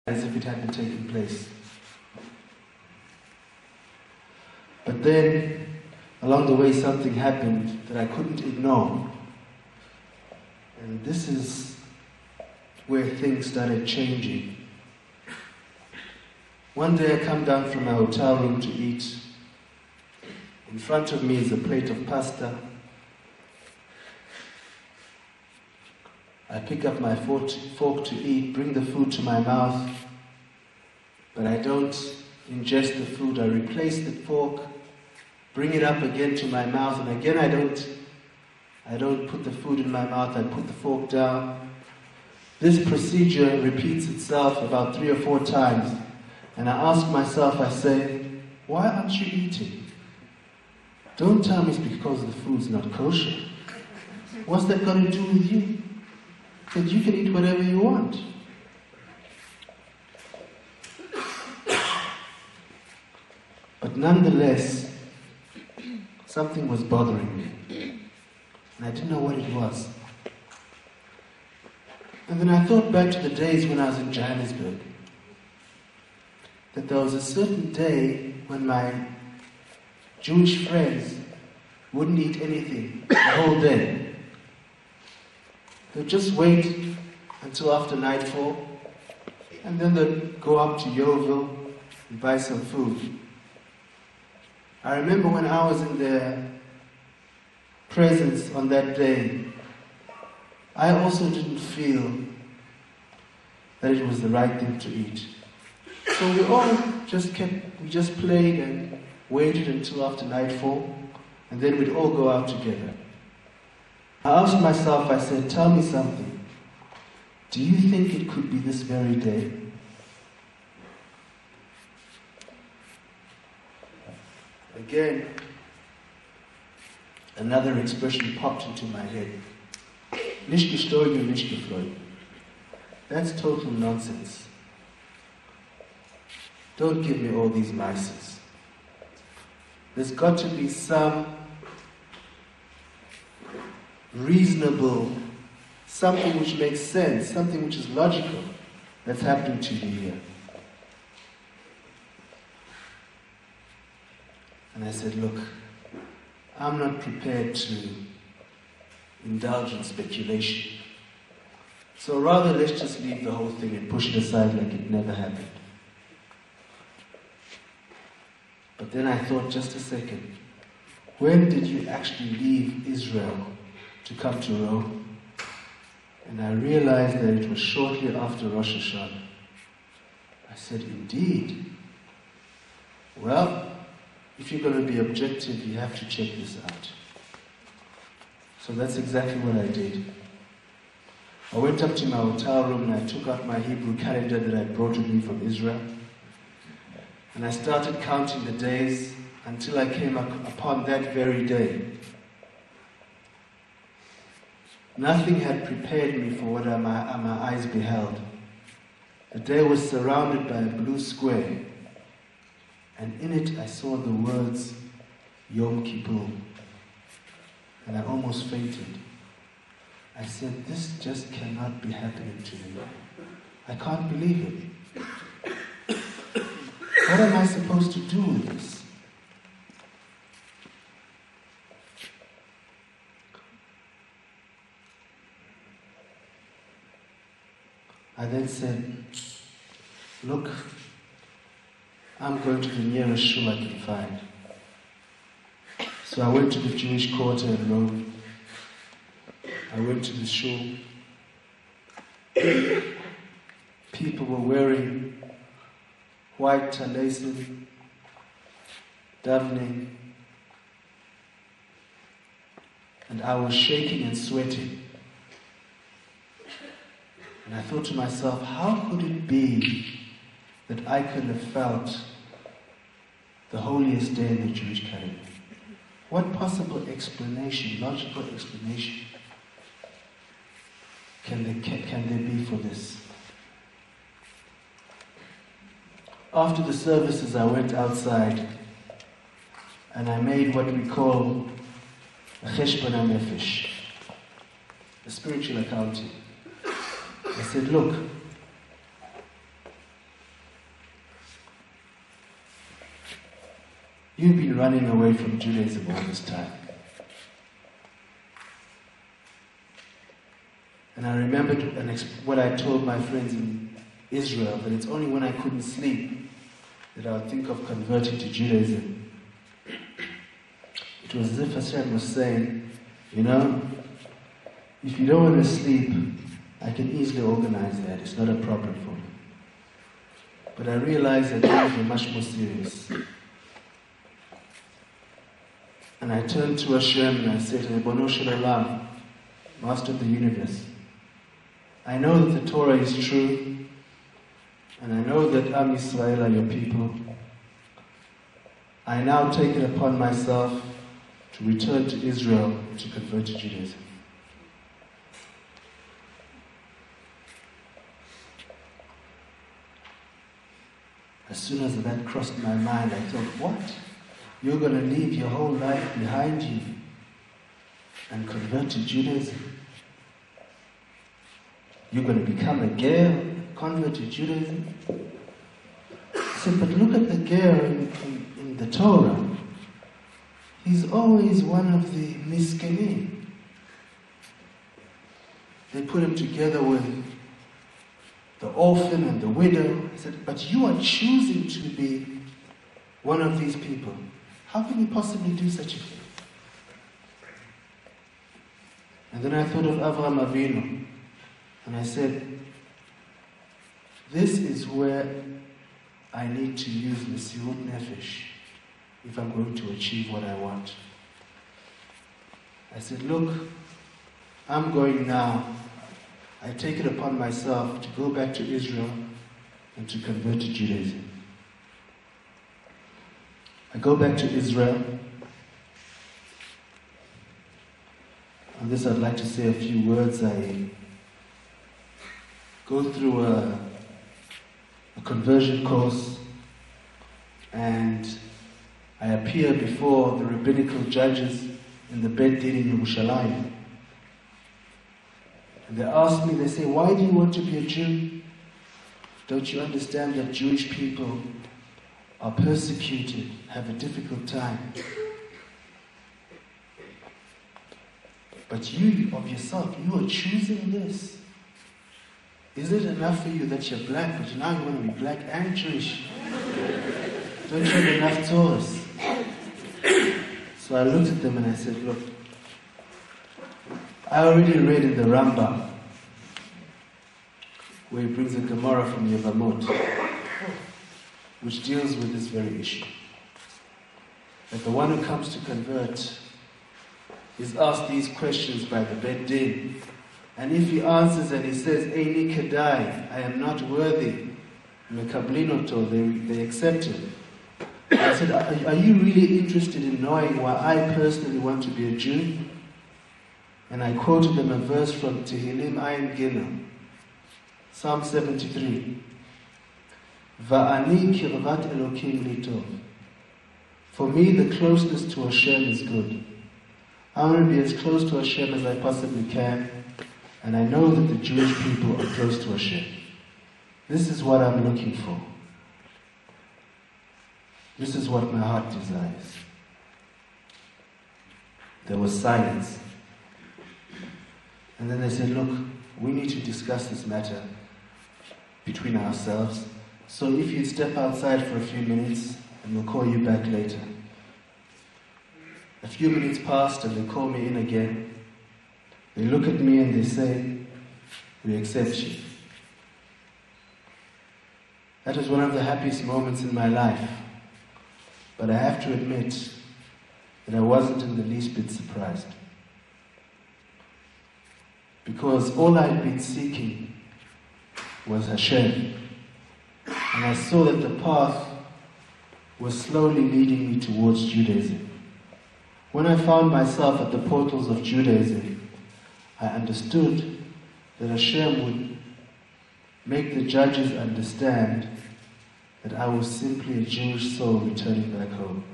as if it hadn't taken place. But then, along the way, something happened that I couldn't ignore. And this is where things started changing. One day I come down from my hotel room to eat. In front of me is a plate of pasta. I pick up my fork to eat, bring the food to my mouth, but I don't ingest the food. I replace the fork, bring it up again to my mouth, and again I don't put the food in my mouth, I put the fork down. This procedure repeats itself about 3 or 4 times, and I ask myself, I say, why aren't you eating? Don't tell me it's because the food's not kosher. What's that got to do with you? That you can eat whatever you want. But nonetheless, something was bothering me. And I didn't know what it was. And then I thought back to the days when I was in Johannesburg. That there was a certain day when my Jewish friends wouldn't eat anything the whole day. They'd just wait until after nightfall, and then they'd go up to Yeovil and buy some food. I remember when I was in their presence on that day, I also didn't feel that it was the right thing to eat. So we just played and waited until after nightfall, and then we'd all go out together. I asked myself, I said, tell me something. Do you think it could be this very day? Again, another expression popped into my head. Nicht gestorben, nicht gefreut. That's total nonsense. Don't give me all these mices. There's got to be some reasonable, something which makes sense, something which is logical that's happening to you here. And I said, look, I'm not prepared to indulge in speculation. So rather, let's just leave the whole thing and push it aside like it never happened. But then I thought, just a second, when did you actually leave Israel to come to Rome? And I realized that it was shortly after Rosh Hashanah. I said, indeed. Well, if you're going to be objective, you have to check this out. So that's exactly what I did. I went up to my hotel room and I took out my Hebrew calendar that I brought with me from Israel. And I started counting the days until I came upon that very day. Nothing had prepared me for what my eyes beheld. The day was surrounded by a blue square, and in it I saw the words Yom Kippur, and I almost fainted. I said, this just cannot be happening to me. I can't believe it. What am I supposed to do with this? I then said, look, I'm going to the nearest shul I can find. So I went to the Jewish quarter in Rome. I went to the shul. People were wearing white talesim, davening, and I was shaking and sweating. And I thought to myself, how could it be that I could have felt the holiest day in the Jewish calendar? What possible explanation, logical explanation, can there be for this? After the services, I went outside and I made what we call a cheshbon nefesh, a spiritual accounting. I said, look, You've been running away from Judaism all this time. And I remembered what I told my friends in Israel, that it's only when I couldn't sleep that I would think of converting to Judaism. It was as if Hashem was saying, you know, if you don't want to sleep, I can easily organize that. It's not a problem for me. But I realized that things were much more serious. And I turned to Hashem and I said, Ribono Shel Olam, Master of the universe, I know that the Torah is true, and I know that Am Yisrael are your people. I now take it upon myself to return to Israel and to convert to Judaism. As soon as that crossed my mind, I thought, what? You're going to leave your whole life behind you and convert to Judaism? You're going to become a ger, convert to Judaism? I said, but look at the ger in the Torah. He's always one of the miskenim. They put him together with the orphan and the widow. I said, but you are choosing to be one of these people. How can you possibly do such a thing? And then I thought of Avraham Avinu, and I said, this is where I need to use Mesirut Nefesh if I'm going to achieve what I want. I said, look, I'm going now. I take it upon myself to go back to Israel and to convert to Judaism. I go back to Israel. On this I'd like to say a few words. I go through a conversion course, and I appear before the rabbinical judges in the Beit Din in Yerushalayim. And they ask me, they say, why do you want to be a Jew? Don't you understand that Jewish people are persecuted, have a difficult time? But you, of yourself, you are choosing this. Is it enough for you that you're black, but now you want to be black and Jewish? Don't you have enough Taurus? So I looked at them and I said, look, I already read in the Rambam, where he brings a Gemara from Yevamot, which deals with this very issue. That the one who comes to convert is asked these questions by the Beit Din, and if he answers and he says, Eini Kedai, I am not worthy, Mekablinoto, they accept him. I said, are you really interested in knowing why I personally want to be a Jew? And I quoted them a verse from Tehillim Ayin Gimel, Psalm 73. Va'ani kirvat Elokim litov. For me, the closeness to Hashem is good. I want to be as close to Hashem as I possibly can, and I know that the Jewish people are close to Hashem. This is what I'm looking for. This is what my heart desires. There was silence. And then they said, look, we need to discuss this matter between ourselves. So if you'd step outside for a few minutes, and we'll call you back later. A few minutes passed and they call me in again. They look at me and they say, we accept you. That was one of the happiest moments in my life. But I have to admit that I wasn't in the least bit surprised. Because all I'd been seeking was Hashem. And I saw that the path was slowly leading me towards Judaism. When I found myself at the portals of Judaism, I understood that Hashem would make the judges understand that I was simply a Jewish soul returning back home.